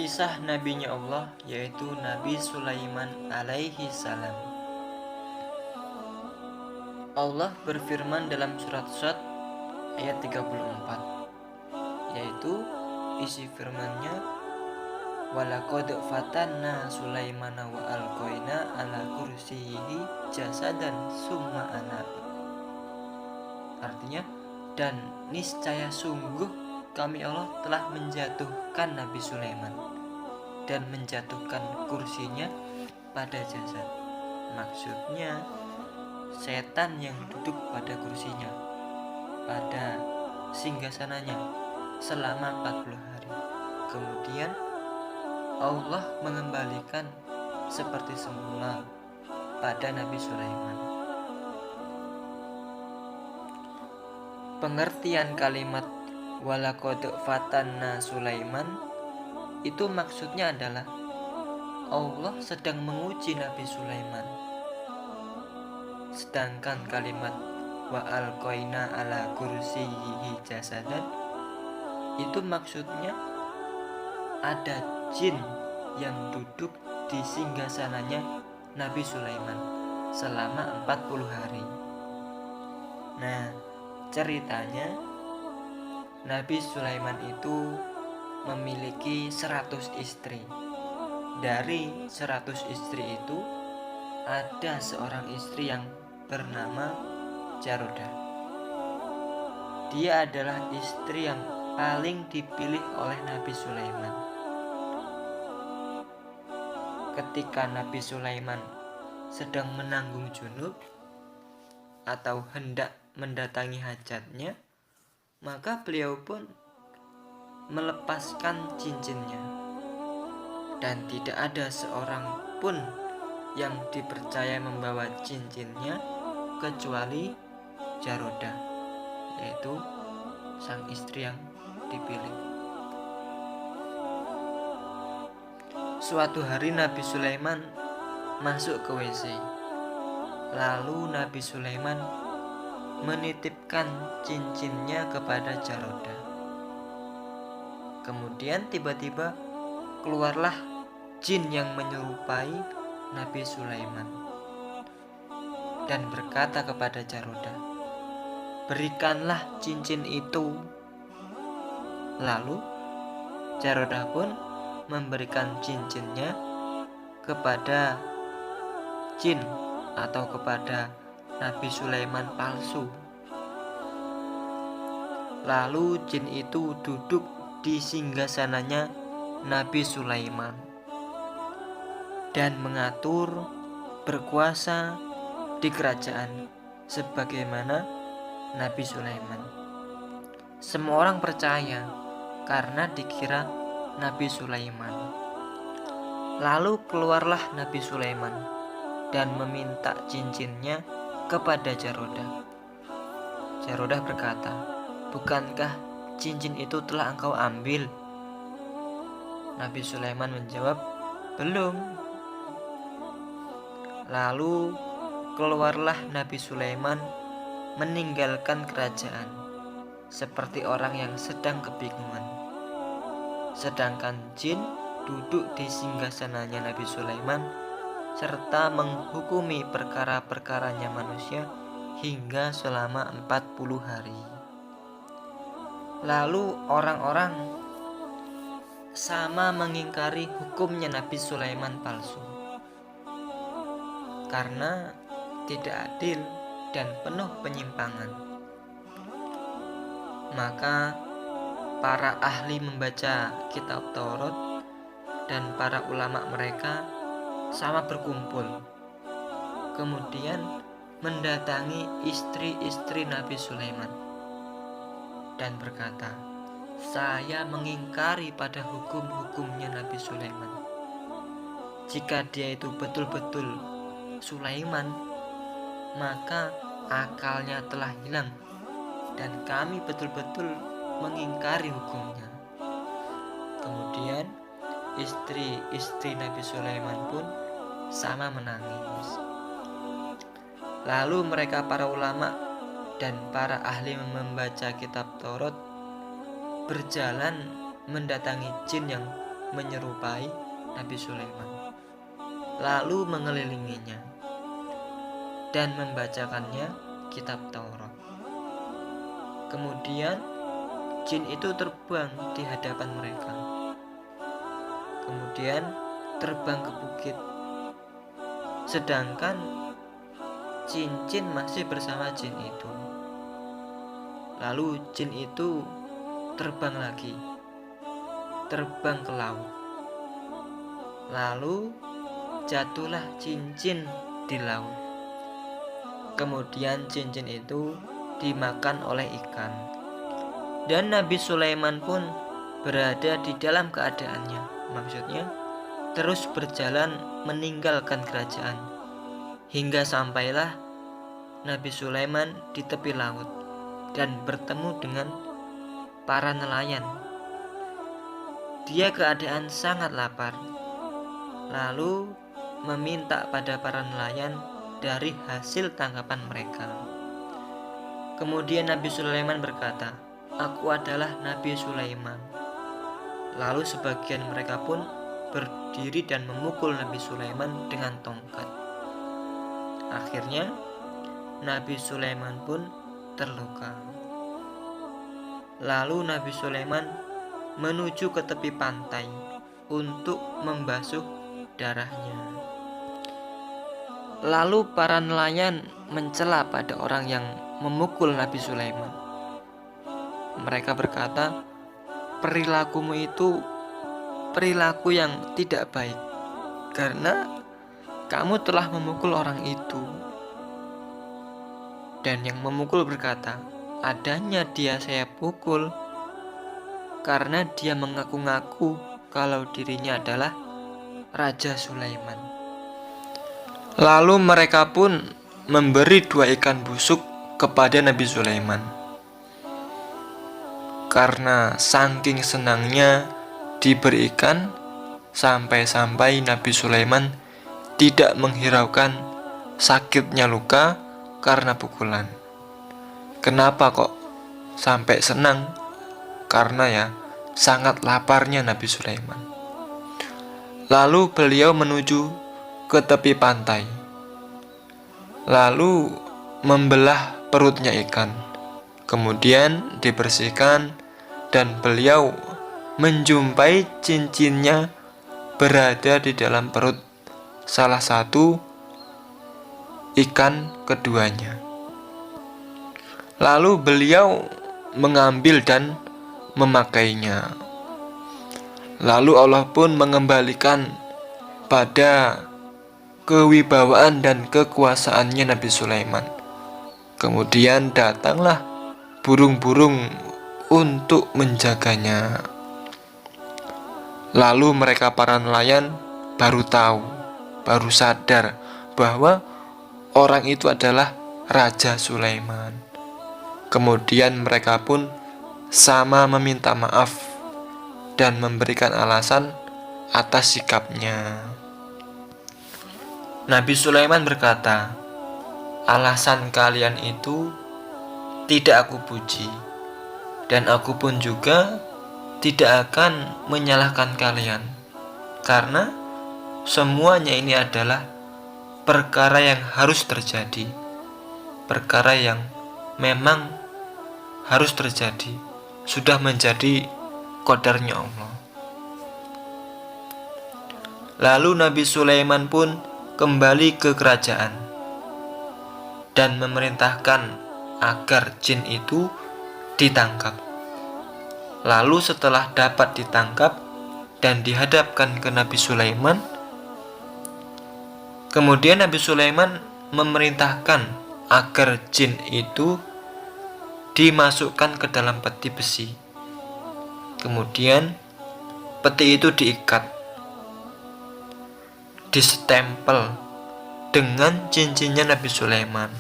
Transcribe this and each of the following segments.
Kisah nabinya Allah, yaitu Nabi Sulaiman alaihi salam. Allah berfirman dalam surat Sad ayat 34, yaitu isi firman-Nya, walaqad fatanna Sulaimana wa alqaina ala kursiyyihi jasadan summa ana. Artinya, dan niscaya sungguh kami Allah telah menjatuhkan Nabi Sulaiman dan menjatuhkan kursinya pada jasad. Maksudnya setan yang duduk pada kursinya, pada singgasananya selama 40 hari. Kemudian Allah mengembalikan seperti semula pada Nabi Sulaiman. Pengertian kalimat walaqad fatanna Sulaiman itu maksudnya adalah Allah sedang menguji Nabi Sulaiman. Sedangkan kalimat wa alqaina ala kursiyyihi jasadan itu maksudnya ada jin yang duduk di singgasananya Nabi Sulaiman selama 40 hari. Nah, ceritanya Nabi Sulaiman itu memiliki 100 istri. Dari 100 istri itu ada seorang istri yang bernama Jarodah. Dia adalah istri yang paling dipilih oleh Nabi Sulaiman. Ketika Nabi Sulaiman sedang menanggung junub atau hendak mendatangi hajatnya, maka beliau pun melepaskan cincinnya, dan tidak ada seorang pun yang dipercaya membawa cincinnya kecuali Jarodah, yaitu sang istri yang dipilih. Suatu hari Nabi Sulaiman masuk ke WC. Lalu Nabi Sulaiman menitipkan cincinnya kepada Jarodah. Kemudian tiba-tiba keluarlah jin yang menyerupai Nabi Sulaiman dan berkata kepada Jarodah, berikanlah cincin itu. Lalu Jarodah pun memberikan cincinnya kepada jin atau kepada Nabi Sulaiman palsu. Lalu jin itu duduk di singgasananya Nabi Sulaiman dan mengatur, berkuasa di kerajaan sebagaimana Nabi Sulaiman. Semua orang percaya karena dikira Nabi Sulaiman. Lalu keluarlah Nabi Sulaiman dan meminta cincinnya kepada Jarodah. Jarodah berkata, bukankah cincin itu telah engkau ambil? Nabi Sulaiman menjawab, belum. Lalu keluarlah Nabi Sulaiman meninggalkan kerajaan seperti orang yang sedang kebingungan. Sedangkan jin duduk di singgasananya Nabi Sulaiman serta menghukumi perkara-perkaranya manusia hingga selama 40 hari. Lalu orang-orang sama mengingkari hukumnya Nabi Sulaiman palsu karena tidak adil dan penuh penyimpangan. Maka para ahli membaca kitab Taurat dan para ulama mereka sama berkumpul, kemudian mendatangi istri-istri Nabi Sulaiman dan berkata, saya mengingkari pada hukum-hukumnya Nabi Sulaiman. Jika dia itu betul-betul Sulaiman, maka akalnya telah hilang dan kami betul-betul mengingkari hukumnya. Kemudian istri-istri Nabi Sulaiman pun sama menangis. Lalu mereka para ulama dan para ahli membaca kitab Taurat berjalan mendatangi jin yang menyerupai Nabi Sulaiman, lalu mengelilinginya dan membacakannya kitab Taurat. Kemudian jin itu terbang di hadapan mereka, kemudian terbang ke bukit, sedangkan jin masih bersama jin itu. Lalu jin itu terbang lagi, terbang ke laut. Lalu jatuhlah cincin di laut. Kemudian cincin itu dimakan oleh ikan. Dan Nabi Sulaiman pun berada di dalam keadaannya. Maksudnya terus berjalan meninggalkan kerajaan, hingga sampailah Nabi Sulaiman di tepi laut dan bertemu dengan para nelayan. Dia keadaan sangat lapar, lalu meminta pada para nelayan dari hasil tangkapan mereka. Kemudian Nabi Sulaiman berkata, "Aku adalah Nabi Sulaiman." Lalu sebagian mereka pun berdiri dan memukul Nabi Sulaiman dengan tongkat. Akhirnya Nabi Sulaiman pun terluka. Lalu Nabi Sulaiman menuju ke tepi pantai untuk membasuh darahnya. Lalu para nelayan mencela pada orang yang memukul Nabi Sulaiman. Mereka berkata, "Perilakumu itu perilaku yang tidak baik, karena kamu telah memukul orang itu." Dan yang memukul berkata, "Adanya dia saya pukul karena dia mengaku-ngaku kalau dirinya adalah Raja Sulaiman." Lalu mereka pun memberi 2 ikan busuk kepada Nabi Sulaiman. Karena saking senangnya diberi ikan, sampai-sampai Nabi Sulaiman tidak menghiraukan sakitnya luka karena pukulan. Kenapa kok sampai senang? Karena ya sangat laparnya Nabi Sulaiman. Lalu beliau menuju ke tepi pantai, lalu membelah perutnya ikan, kemudian dibersihkan, dan beliau menjumpai cincinnya berada di dalam perut salah satu ikan keduanya. Lalu beliau mengambil dan memakainya. Lalu Allah pun mengembalikan pada kewibawaan dan kekuasaannya Nabi Sulaiman. Kemudian datanglah burung-burung untuk menjaganya. Lalu mereka para nelayan baru tahu, baru sadar bahwa orang itu adalah Raja Sulaiman. Kemudian mereka pun sama meminta maaf dan memberikan alasan atas sikapnya. Nabi Sulaiman berkata, "Alasan kalian itu tidak aku puji, dan aku pun juga tidak akan menyalahkan kalian, karena semuanya ini adalah perkara yang harus terjadi, perkara yang memang harus terjadi, sudah menjadi qadarnya Allah." Lalu Nabi Sulaiman pun kembali ke kerajaan dan memerintahkan agar jin itu ditangkap. Lalu setelah dapat ditangkap dan dihadapkan ke Nabi Sulaiman, kemudian Nabi Sulaiman memerintahkan agar jin itu dimasukkan ke dalam peti besi. Kemudian peti itu diikat, distempel dengan cincinnya Nabi Sulaiman.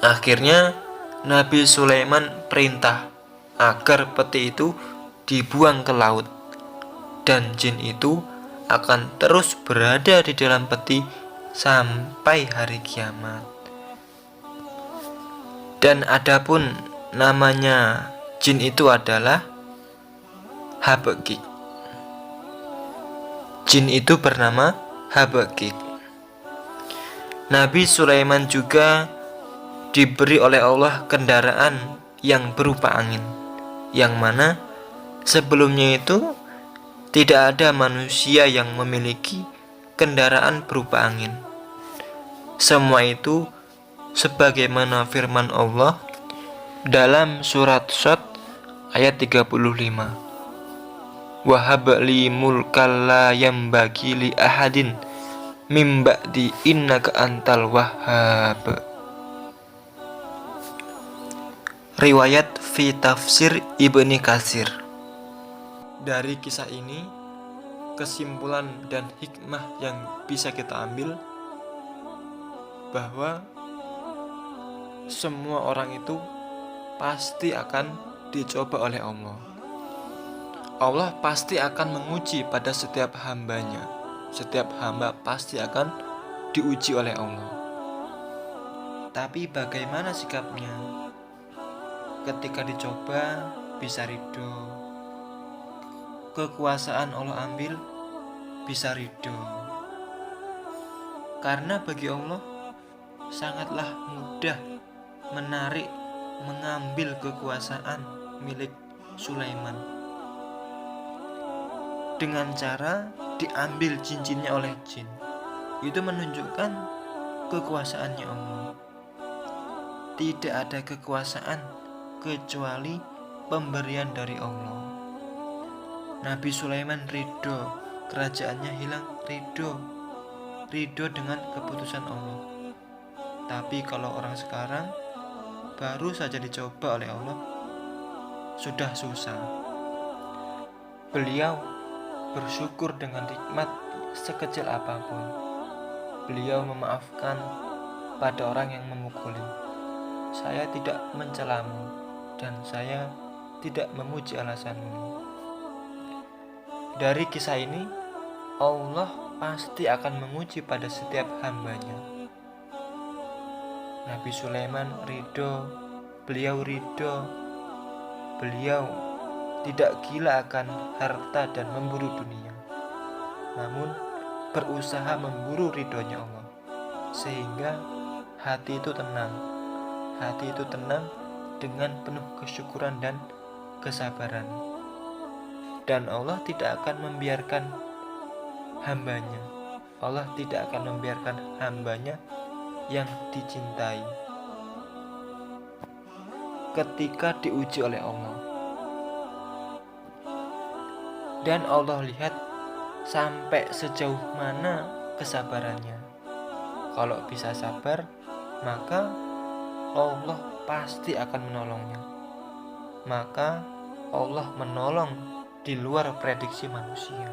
Akhirnya Nabi Sulaiman perintah agar peti itu dibuang ke laut, dan jin itu akan terus berada di dalam peti sampai hari kiamat. Dan adapun namanya jin itu adalah Habakik. Jin itu bernama Habakik. Nabi Sulaiman juga diberi oleh Allah kendaraan yang berupa angin, yang mana sebelumnya itu tidak ada manusia yang memiliki kendaraan berupa angin. Semua itu sebagaimana firman Allah dalam surat Shad ayat 35. Wa habli mulkal la yambagi li ahadin mim ba'di innaka antal wahhab. Riwayat fi tafsir Ibni Katsir. Dari kisah ini, kesimpulan dan hikmah yang bisa kita ambil bahwa semua orang itu pasti akan dicoba oleh Allah. Allah pasti akan menguji pada setiap hambanya. Setiap hamba pasti akan diuji oleh Allah. Tapi bagaimana sikapnya? Ketika dicoba bisa ridho. Kekuasaan Allah ambil bisa ridho. Karena bagi Allah sangatlah mudah mengambil kekuasaan milik Sulaiman dengan cara diambil cincinnya oleh jin. Itu menunjukkan kekuasaannya Allah. Tidak ada kekuasaan kecuali pemberian dari Allah. Nabi Sulaiman ridho, kerajaannya hilang, ridho dengan keputusan Allah. Tapi kalau orang sekarang baru saja dicoba oleh Allah, sudah susah. Beliau bersyukur dengan nikmat sekecil apapun. Beliau memaafkan pada orang yang memukuli. Saya tidak mencelamu dan saya tidak memuji alasanmu. Dari kisah ini, Allah pasti akan menguji pada setiap hambanya. Nabi Sulaiman ridho, beliau tidak gila akan harta dan memburu dunia, namun berusaha memburu ridhonya Allah, sehingga hati itu tenang dengan penuh kesyukuran dan kesabaran. Dan Allah tidak akan membiarkan hambanya. Allah tidak akan membiarkan hambanya yang dicintai ketika diuji oleh Allah. Dan Allah lihat sampai sejauh mana kesabarannya. Kalau bisa sabar, maka Allah pasti akan menolongnya. Maka Allah menolong di luar prediksi manusia.